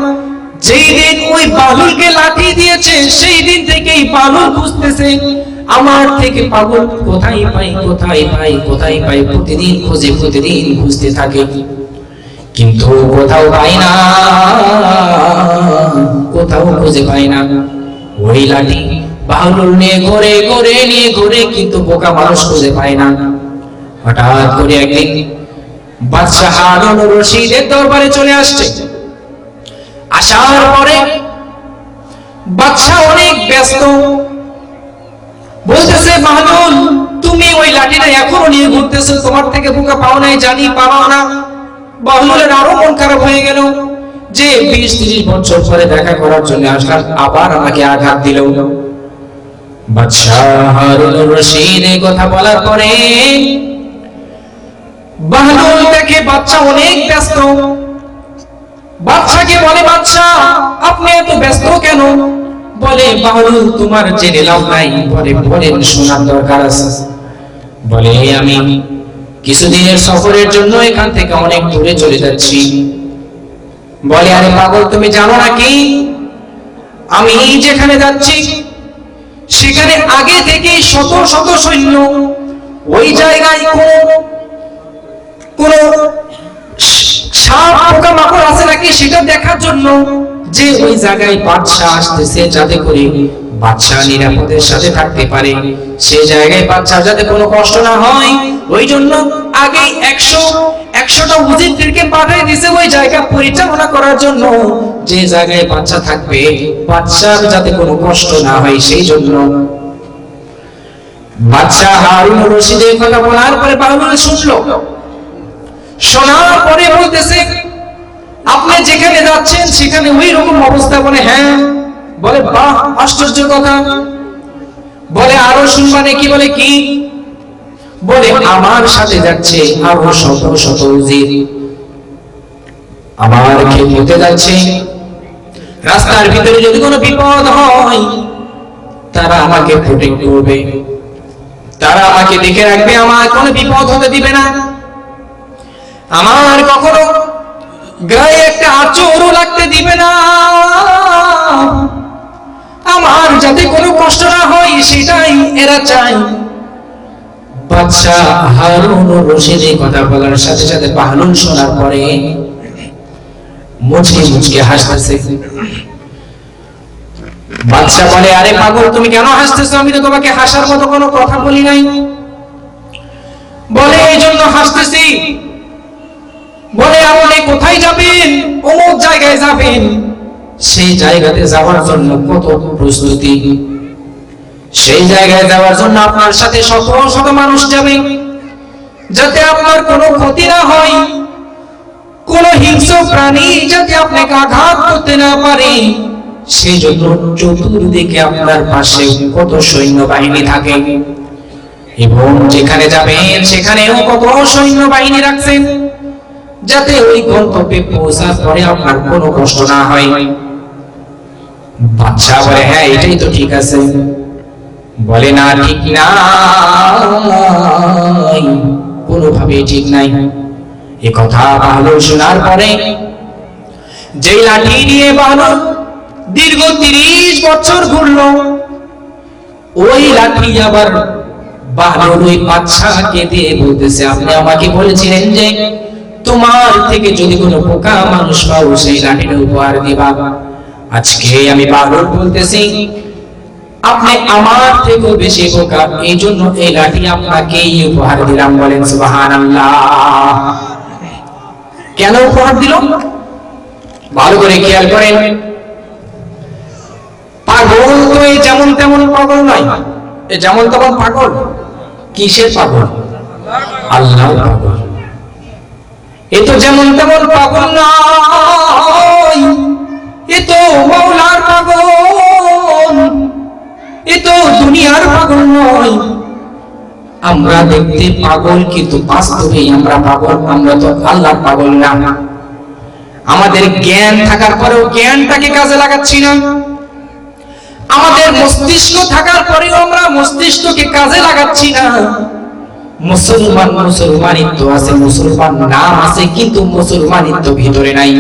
Speaker 1: যেই দিন ওই বাহলুলকে লাঠি দিয়েছে সেই দিন থেকেই বাহলুল খুঁজতেছে, আমার থেকে পাগল কোথায় পাই কোথায় পাই কোথায় পাই, প্রতিদিন খুঁজে প্রতিদিন খুঁজতে থাকে, কিন্তু কোথাও পাই না, কোথাও খুঁজে পাই না। ওই লাঠি বাহলুল নিয়ে ঘুরে ঘুরে নিয়ে ঘুরে, কিন্তু বোকা মানুষ খুঁজে পায় না। হঠাৎ করে একদিন বাদশা হারুন রশিদের দরবারে চলে আসছে। আসার পরে বাদশা অনেক ব্যস্ত, বলতেছে বাহলুল তুমি ওই লাঠিটা এখনো নিয়ে ঘুরতেছো, তোমার থেকে বোকা পাও নাই জানি, পাও না। বাহলুলের আরো মন খারাপ হয়ে গেল যে 20-30 বছর পরে দেখা করার জন্য আসলাম, আবার আমাকে আঘাত দিল। বাদশা হারুন রশিদ এই কথা বলার পরে বাহলুল দেখে বাদশা অনেক ব্যস্ত। বাদশাকে বলে, বাদশা আপনি এত ব্যস্ত কেন? বলে, বাহলুল তোমার জেনে লাভ নাই, বলে বলেন শোনার দরকার আছে। বলে, আমি কিছুদিনের সফরের জন্য এখান থেকে অনেক দূরে চলে যাচ্ছি। বলে, আরে পাগল তুমি জানো নাকি আমি যেখানে যাচ্ছি সেখানে আগে থেকে শত শত সৈন্য, ওই জায়গায় কোন সাপ পোকা মাকড় আছে নাকি সেটা দেখার জন্য, যে ওই জায়গায় বাদশা আসতেছে যাতে করে বাদশা নিরাপদের সাথে থাকতে পারে, সেই জায়গায় বাদশা যাতে কোনো কষ্ট না হয়, ওই জন্য আগে 100টা উজিরদেরকে পাঠিয়ে দিয়েছে ওই জায়গা পরিচালনা করার জন্য, যে জায়গায় বাদশা থাকবে বাদশার যাতে কোনো কষ্ট না হয় সেই জন্য। বাদশা হারুন রশিদের কথা বলার পরে বাহলুল শুনলো, শোনার পরে বলতেছে, আপনি যেখানে যাচ্ছেন সেখানে ওই রকম অবস্থা? বলে, হ্যাঁ। বলে, বাহ আশ্চর্য কথা। বলে, আরো শুনবা নাকি? বলে, কি? বলে, আমার সাথে যাচ্ছে আরো শত শত উজির, আমার খেদমতে যাচ্ছে, রাস্তার ভিতরে যদি কোনো বিপদ হয় তারা আমাকে প্রোটেক্ট করবে, তারা আমাকে দেখে রাখবে, আমার কোনো বিপদ হতে দিবে না, আমার কখনো গায়ে একটা আঁচড়ও লাগতে দিবে না, আমার যাতে কোনো কষ্ট না হয় সেটাই এরা চায়। বাদশা হারুন রশিদ এই কথা বলার সাথে সাথে বাহলুল শোনার পরে মুচকি মুচকি হাসতেছে। বাদশা বলে, আরে পাগল তুমি কেন হাসতেছো? আমি তো তোমাকে হাসার মতো কোনো কথা বলি নাই। বলে, এই জন্য হাসতেছি। বলে, আপনি কোথায় যাবেন? অমুক জায়গায় যাবেন। সেই জায়গাতে যাওয়ার জন্য কত প্রস্তুতি, সেই জায়গায় যাওয়ার জন্য আপনার সাথে শত শত মানুষ যাবে, যাতে আপনার কোনো ক্ষতি না হয়, কোনো হিংস্র প্রাণী যাতে আপনাকে আঘাত করতে না পারে, সেই জন্য চতুর্দিকে আপনার পাশে কত সৈন্যবাহিনী থাকে, এবং যেখানে যাবেন সেখানেও কত সৈন্যবাহিনী রাখছেন, যাতে ওই গন্তব্যে পৌঁছার পরে আপনার কোনো কষ্ট না হয়। বাদশা বলে, হ্যাঁ এটাই তো ঠিক আছে। বলে, না ঠিক নাই, কোনোভাবেই ঠিক নাই। এ কথা বাহলুল শোনার পরে যেই লাঠি নিয়ে বাহলুল দীর্ঘ 30 বছর ঘুরলো, ওই লাঠি আবার বাহলুল ওই বাদশাকে দিয়ে বলতেছে, আপনি আমাকে বলেছিলেন যে তোমার থেকে যদি কোনো পোকা মানুষ পাও সেই লাঠিটা উপহার দিবা। আজকে আমি বাহলুল বলতেছি আপনি আমার থেকেও বেশি পোকা, এই জন্য এই লাঠি আপনাকেই উপহার দিলাম। বলেন সুবহানাল্লাহ। কেন উপহার দিল ভালো করে খেয়াল করেন। পাগল তো এই যেমন তেমন পাগল নয়, এই যেমন তেমন পাগল। কিসের পাগল? আল্লাহর পাগল। এ তো যেমন তেমন পাগল নয়, এ তো মাওলার পাগল, এ তো দুনিয়ার পাগল নয়। আমরা দেখতে পাগল কিন্তু বাস্তবে আমরা পাগল, আমরা তো আল্লাহর পাগল না। আমাদের জ্ঞান থাকার পরেও জ্ঞানটাকে কাজে লাগাচ্ছি না, আমাদের মস্তিষ্ক থাকার পরেও আমরা মস্তিষ্ককে কাজে লাগাচ্ছি না। মুসলমানিত্ব আছে, মুসলমান নাম আছে, কিন্তু মুসলমানিত্ব ভিতরে নাই।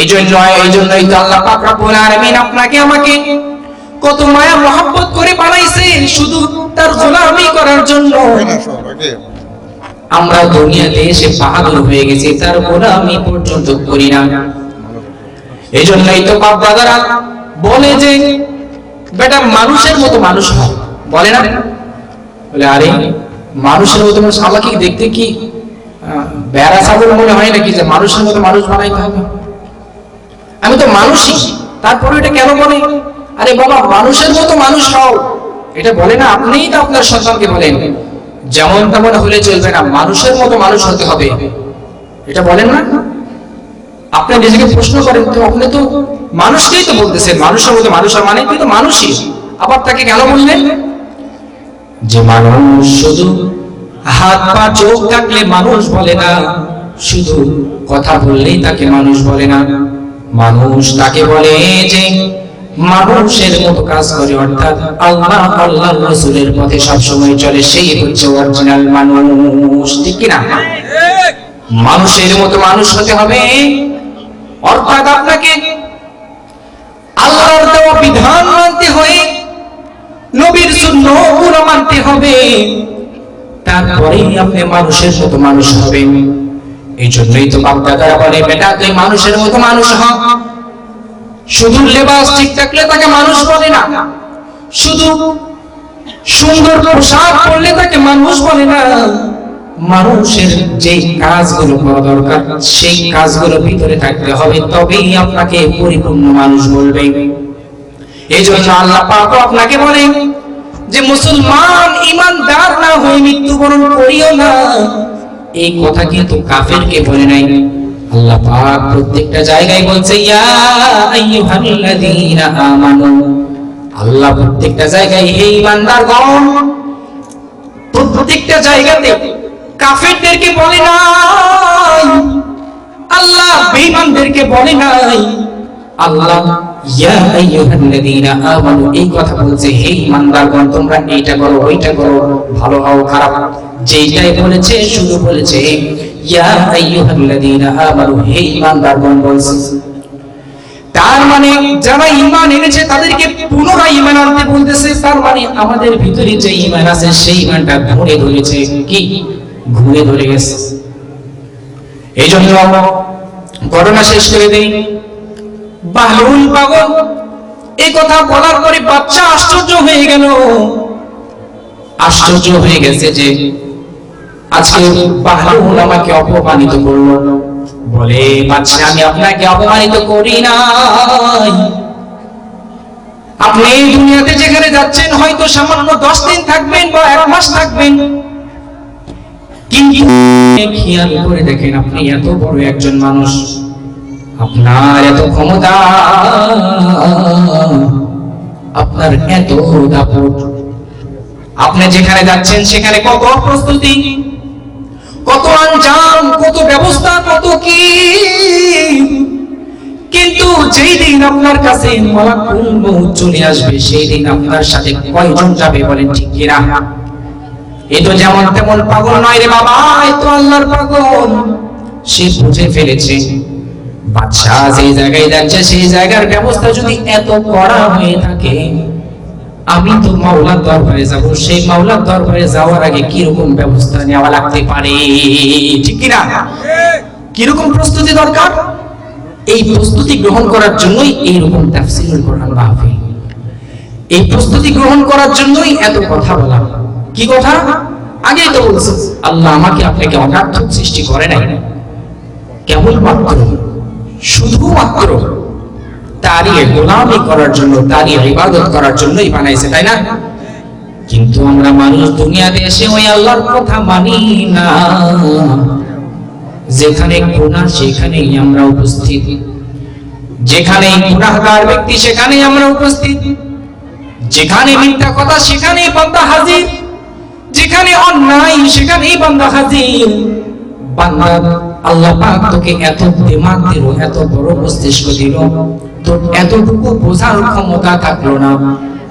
Speaker 1: এইজন্যই তো আল্লাহ পাক রব্বুল আলামিন আপনাকে আমাকে কত মায়া মহব্বত করে বানাইছে শুধু তার গোলামি করার জন্য। আমরা দুনিয়াতে এসে পাগল হয়ে গেছি, তার গোলামি পর্যন্ত করি না। এইজন্যই তো বাপ দাদারা বলে যে বেটা মানুষের মতো মানুষ হয়, বলে না? বলে আরে মানুষের মতো মানুষ, আমাকে দেখতে কি বেড়া ছাগল মনে হয় নাকি যে মানুষের মতো মানুষ বানাইতে হবে? আমি তো মানুষই, তারপরে এটা কেন বলে? আরে বাবা মানুষের মতো মানুষ হও, এটা বলে না? আপনিই তো আপনার সন্তানকে বলেন যেমন তেমন হলে চলবে না, মানুষের মতো মানুষ হতে হবে, এটা বলেন না? আপনি নিজেকে প্রশ্ন করেন তো, আপনি তো মানুষকেই তো বলতেছেন মানুষের মতো মানুষ, আর মানে তুই তো মানুষই, আবার তাকে কেন বললেন যে মানুষ শুধু হাত পা চোখ থাকলে মানুষ বলে না, শুধু কথা বললেই তাকে মানুষ বলে না। মানুষ তাকে বলে যে মানুষের মতো কাজ করে, অর্থাৎ আল্লাহ আল্লাহর রাসূলের পথে সব সময় চলে, সেই হচ্ছে অরিজিনাল মানুষ। ঠিক কি না? মানুষের মতো মানুষ হতে হবে, অর্থাৎ আপনাকে আল্লাহর দেওয়া বিধান মানতে হয়, নবীর সুন্নাহগুলো মানতে হবে, তারপরেই আপনি মানুষের মতো মানুষ হবেন। এই জন্যই তো বাপ দাদারা বলে বেটা তুই মানুষের মতো মানুষ হ। শুধু লেবাস ঠিক থাকলে তাকে মানুষ বলে না, শুধু সুন্দর পোশাক পরলে তাকে মানুষ বলে না। মানুষের যে কাজগুলো করা দরকার সেই কাজগুলো ভিতরে থাকতে হবে, তবেই আপনাকে পরিপূর্ণ মানুষ বলবে। এই জন্য আল্লাহ পাক আপনাকে বলে যে মুসলমান ইমানদার না হয়ে মৃত্যুবরণ করিও না। এই কথা কিন্তু কাফেরকে বলে নাই, আল্লাহ পাক প্রত্যেকটা জায়গায় বলছে ইয়া আইয়ুহাল্লাযীনা আমানু। আল্লাহ প্রত্যেকটা জায়গায় হে ঈমানদারগণ, প্রত্যেকটা জায়গাতে কাফেরদেরকে বলে নাই, আল্লাহ বেঈমানদেরকে বলে নাই। আল্লাহ ইয়া আইয়ুহাল্লাযীনা আমানু এই কথা বলছে হে ঈমানদারগণ তোমরা এইটা করো ওইটা করো, ভালো হও খারাপ, যেটাই বলেছে শুধু বলেছে ইয়া আইয়ুহাল্লাযীনা আমানু হে ঈমানদারগণ বলছে। তার মানে যারা ঈমান এনেছে তাদেরকে পুনরায় ঈমান আনতে বলতেছে। তার মানে আমাদের ভিতরে যে ঈমান আছে সেই ঈমানটা ঘুরে ধরেছে, কি ঘুরে ধরে গেছে। এই জন্য ঘটনা শেষ করে দেই। বাহলুল পাগল এই কথা বলার পরে বাচ্চা আশ্চর্য হয়ে গেল, আশ্চর্য হয়ে গেছে যে আজকে বাহলুল আমাকে অপমানিত করলো। বলে বাচ্চা আমি আপনাকে অপমানিত করি নাই, আপনি এই দুনিয়াতে যেখানে যাচ্ছেন হয়তো সামান্য 10 দিন থাকবেন বা 1 মাস থাকবেন, কিন্তু খেয়াল করে দেখেন আপনি এত বড় একজন মানুষ, আপনার এত ক্ষমতা, আপনার এত দাপট, আপনি যেখানে যাচ্ছেন সেখানে কত প্রস্তুতি, কত আঞ্জাম, কত ব্যবস্থা, কত কি, কিন্তু যেই দিন আপনার কাছে মালাকুল মউত চলে আসবে সেই দিন আপনার সাথে কয়জন যাবে বলেন ঠিক কি না? এই তো যেমন তেমন পাগল নয় রে বাবা, এই তো আল্লাহর পাগল। সে বুঝে ফেলেছে বাদশা যে জায়গায় যাচ্ছে সেই জায়গার ব্যবস্থা যদি এত কড়া হয়ে থাকে আমি তো মাওলার দরবারে যাব, সেই মাওলার দরবারে যাওয়ার আগে কি রকম ব্যবস্থা নেওয়া লাগতে পারে, ঠিক কি না? কি রকম প্রস্তুতি দরকার? এই প্রস্তুতি গ্রহণ করার জন্যই এই রকম তাফসীরুল কোরআন মাহফিল, এই প্রস্তুতি গ্রহণ করার জন্যই এত কথা বলা। কি কথা? আগেই তো বলছি, আল্লাহ আমাকে আপনাকে অনার্থক সৃষ্টি করে নাই, কেবলমাত্র শুধুমাত্র তারই গোলামি করার জন্য, তারই ইবাদত করার জন্যই বানাইছে, তাই না? কিন্তু আমরা মানুষ দুনিয়াতে এসে ওই আল্লাহর কথা মানি না। যেখানে গুনাহ সেখানেই আমরা উপস্থিত, যেখানে গুনাহগার ব্যক্তি সেখানেই আমরা উপস্থিত, যেখানে মিথ্যা কথা সেখানেই বান্দা হাজির, যেখানে অন্যায় সেখানেই বান্দা হাজির। বান্দা, আল্লাহ পাক তোকে এত দিমাগ দিল, এত বড় মস্তিষ্ক দিল, তোর এতটুকু বোঝার ক্ষমতা থাকলো না,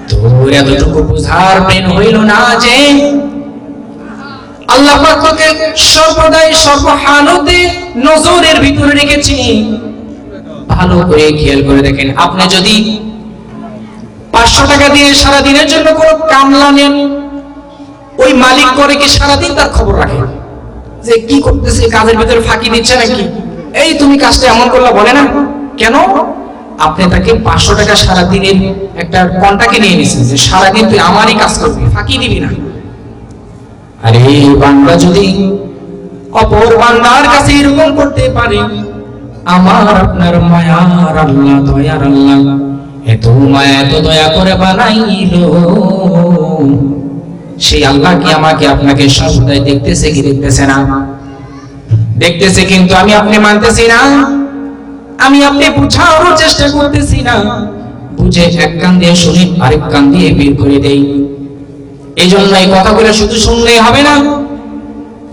Speaker 1: তোর এতটুকু বোঝার ব্রেন হইল না যে আল্লাহ পাক তোকে সর্বদাই সর্বহালতে নজরের ভিতরে রেখেছি। ভালো করে খেয়াল করে দেখেন, আপনি যদি 500 টাকা দিয়ে সারা দিনের জন্য কোনো কামলা নেন, ওই মালিক করে কি সারাদিন তার খবর রাখে যে কি করতেছে, কাজের ভিতরে ফাঁকি দিচ্ছে নাকি, এই তুমি কাজটা এমন করলা, বলে না? কেন? আপনি তাকে 500 টাকা সারা দিনের একটা কন্টাকে নিয়ে নিছেন যে সারাদিন তুই আমারই কাজ করবি, ফাঁকি দিবি না। আরে বান্দা যদি অপর বান্দার কাছে এরকম করতে পারে, আমার আপনার মায়ার আল্লাহ, দয়ার আল্লাহ এত মায়া এত দয়া করে বানাইলো, সেই আল্লাহ কি আমাকে আপনাকে সর্বদাই দেখতেছে কি দেখতেছে না? দেখতেছে, কিন্তু আমি আপনি মানতেছি না, আমি আপনি বুঝানোর চেষ্টা করতেছি না, বুঝে এক কান দিয়ে শুনি আরেক কান দিয়ে বের করে দেই। এই জন্য এই কথাগুলো শুধু শুনলেই হবে না,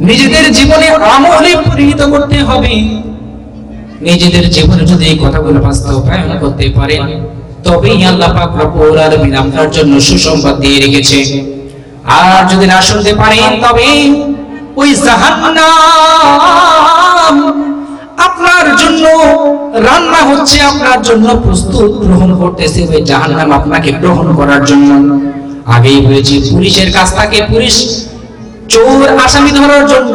Speaker 1: নিজেদের জীবনে আমলে পরিণত করতে হবে। নিজেদের জীবনে যদি এই কথাগুলো বাস্তবায়ন করতে পারেন, তবেই আল্লাহ পাক রব্বুল আলামিন আপনার জন্য সুসংবাদ দিয়ে রেখেছে। আর যদি না শুনতে পারেন, তবে ওই জাহান্নাম আপনার জন্য রান্না হচ্ছে, আপনার জন্য প্রস্তুত গ্রহণ করতেছে। ওই জাহান্নাম আপনাকে গ্রহণ করার জন্য। আগেই বলেছি, পুলিশের কাছ থেকে পুলিশ চোর আসামি ধরার জন্য,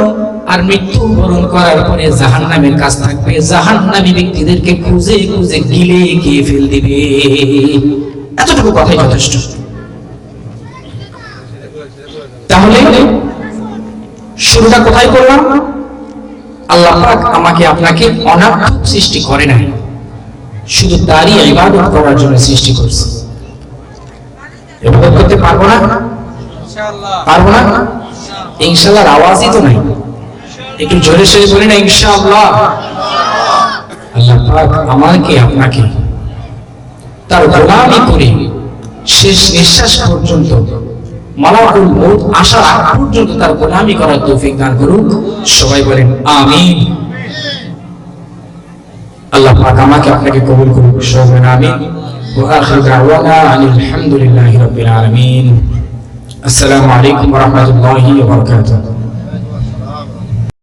Speaker 1: আর মৃত্যু বরণ করার পরে জাহান্নামের কাজ থাকবে, জাহান্নামী ব্যক্তিদেরকে খুঁজে খুঁজে গিলে খেয়ে ফেল দিবে। এতটুকু কথাই যথেষ্ট। তাহলে শুরুটা কোথায় করলাম? আল্লাহ পাক আমাকে আপনাকে অনার্থক সৃষ্টি করে নাই, শুধু তারই ইবাদত করার জন্য সৃষ্টি করছে। ইবাদত করতে পারবো না? ইনশাআল্লাহ পারবো না? ইনশাআল্লাহর আওয়াজই তো নাই, একটু জোরে সোরে বলি না ইনশাআল্লাহ। আল্লাহ পাক আমাকে আপনাকে তার গোলামি করে শেষ নিঃশ্বাস পর্যন্ত, মালাকুল মউত আসার আগ পর্যন্ত তার গোলামি করার তৌফিক দান করুন। সবাই বলেন আমিন। আল্লাহ পাক আমাকে আপনাকে কবুল করুন, সবাই বলেন আমিন। ওয়া আখিরু দাওয়ানা আলহামদুলিল্লাহি রাব্বিল আলামিন। আসসালামু আলাইকুম ওয়া রাহমাতুল্লাহি ওয়া বারাকাতুহু।